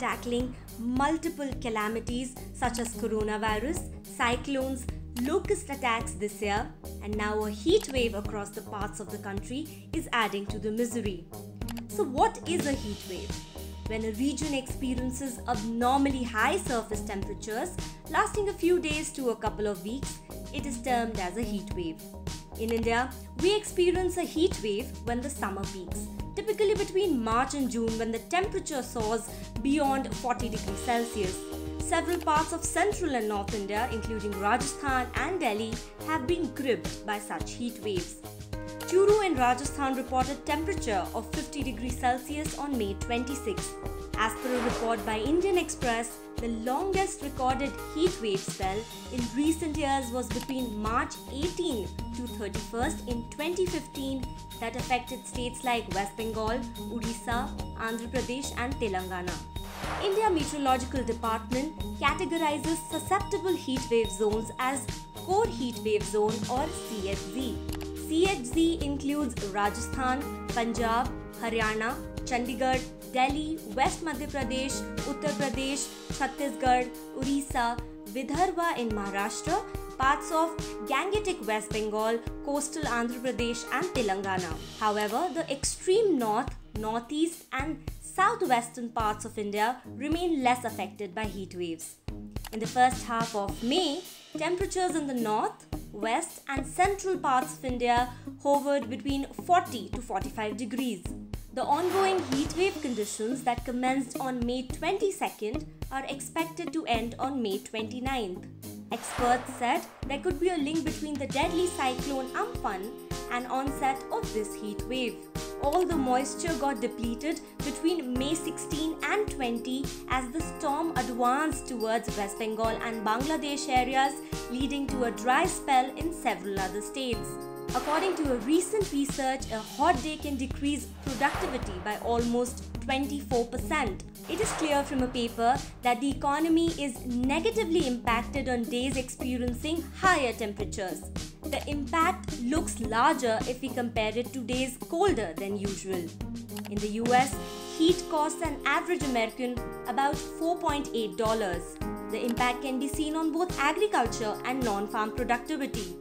tackling multiple calamities such as coronavirus, cyclones, locust attacks this year, and now a heat wave across the parts of the country is adding to the misery. So what is a heat wave? When a region experiences abnormally high surface temperatures lasting a few days to a couple of weeks, it is termed as a heat wave. In India, we experience a heat wave when the summer peaks, typically between March and June when the temperature soars beyond 40 degrees Celsius. Several parts of central and north India, including Rajasthan and Delhi, have been gripped by such heat waves. Churu in Rajasthan reported temperature of 50 degrees Celsius on May 26. As per a report by Indian Express, the longest recorded heat wave spell in recent years was between March 18 to 31st in 2015 that affected states like West Bengal, Odisha, Andhra Pradesh and Telangana. India Meteorological Department categorizes susceptible heat wave zones as Core Heat Wave Zone or CHZ. CHZ includes Rajasthan, Punjab, Haryana, Chandigarh, Delhi, West Madhya Pradesh, Uttar Pradesh, Chhattisgarh, Orissa, Vidarbha in Maharashtra, parts of Gangetic West Bengal, coastal Andhra Pradesh and Telangana. However, the extreme north, northeast and southwestern parts of India remain less affected by heat waves. In the first half of May, temperatures in the north, west and central parts of India hovered between 40 to 45 degrees. The ongoing heat wave conditions that commenced on May 22nd are expected to end on May 29th. Experts said there could be a link between the deadly cyclone Amphan and onset of this heat wave. All the moisture got depleted between May 16 and 20 as the storm advanced towards West Bengal and Bangladesh areas, leading to a dry spell in several other states. According to a recent research, a hot day can decrease productivity by almost 24%. It is clear from a paper that the economy is negatively impacted on days experiencing higher temperatures. The impact looks larger if we compare it to days colder than usual. In the US, heat costs an average American about $4.8. The impact can be seen on both agriculture and non-farm productivity.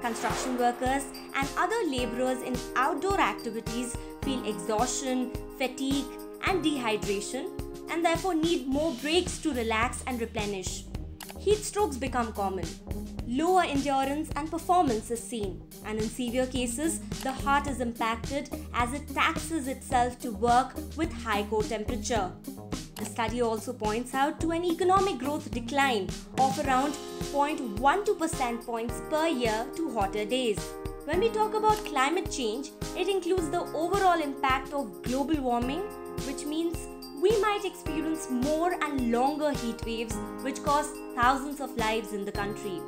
Construction workers and other laborers in outdoor activities feel exhaustion, fatigue and dehydration and therefore need more breaks to relax and replenish. Heat strokes become common. Lower endurance and performance is seen, and in severe cases, the heart is impacted as it taxes itself to work with high core temperature. The study also points out to an economic growth decline of around 0.12 percentage points per year to hotter days. When we talk about climate change, it includes the overall impact of global warming, which means we might experience more and longer heat waves which cost thousands of lives in the country.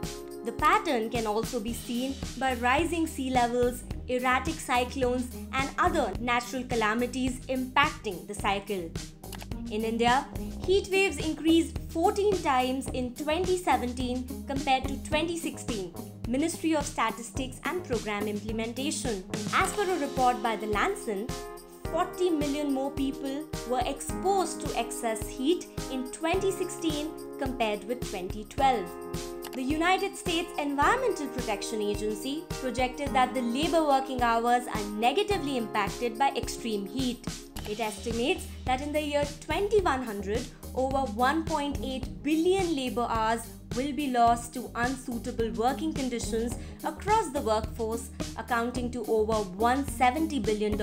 The pattern can also be seen by rising sea levels, erratic cyclones and other natural calamities impacting the cycle. In India, heat waves increased 14 times in 2017 compared to 2016, Ministry of Statistics and Program Implementation. As per a report by The Lancet, 40 million more people were exposed to excess heat in 2016 compared with 2012. The United States Environmental Protection Agency projected that the labor working hours are negatively impacted by extreme heat. It estimates that in the year 2100, over 1.8 billion labor hours will be lost to unsuitable working conditions across the workforce, accounting to over $170 billion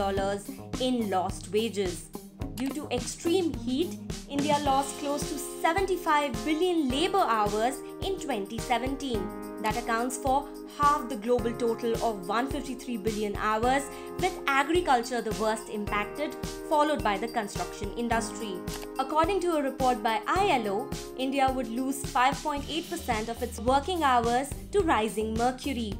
in lost wages. Due to extreme heat, India lost close to 75 billion labor hours in 2017. That accounts for half the global total of 153 billion hours, with agriculture the worst impacted, followed by the construction industry. According to a report by ILO, India would lose 5.8% of its working hours to rising mercury.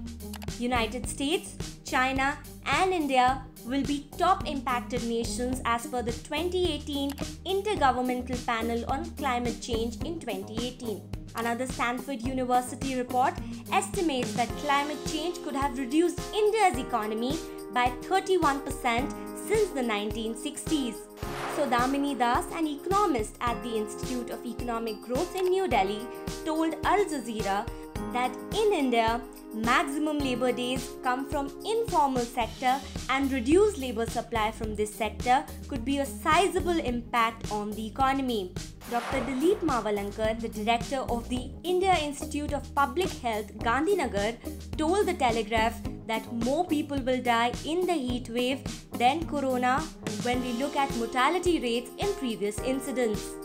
United States, China and India will be top impacted nations as per the 2018 Intergovernmental Panel on Climate Change in 2018. Another Stanford University report estimates that climate change could have reduced India's economy by 31% since the 1960s. So Damini Das, an economist at the Institute of Economic Growth in New Delhi, told Al Jazeera that in India, maximum labor days come from informal sector and reduced labor supply from this sector could be a sizable impact on the economy. Dr. Dilip Mavalankar, the director of the India Institute of Public Health, Gandhinagar, told the Telegraph that more people will die in the heat wave than corona when we look at mortality rates in previous incidents.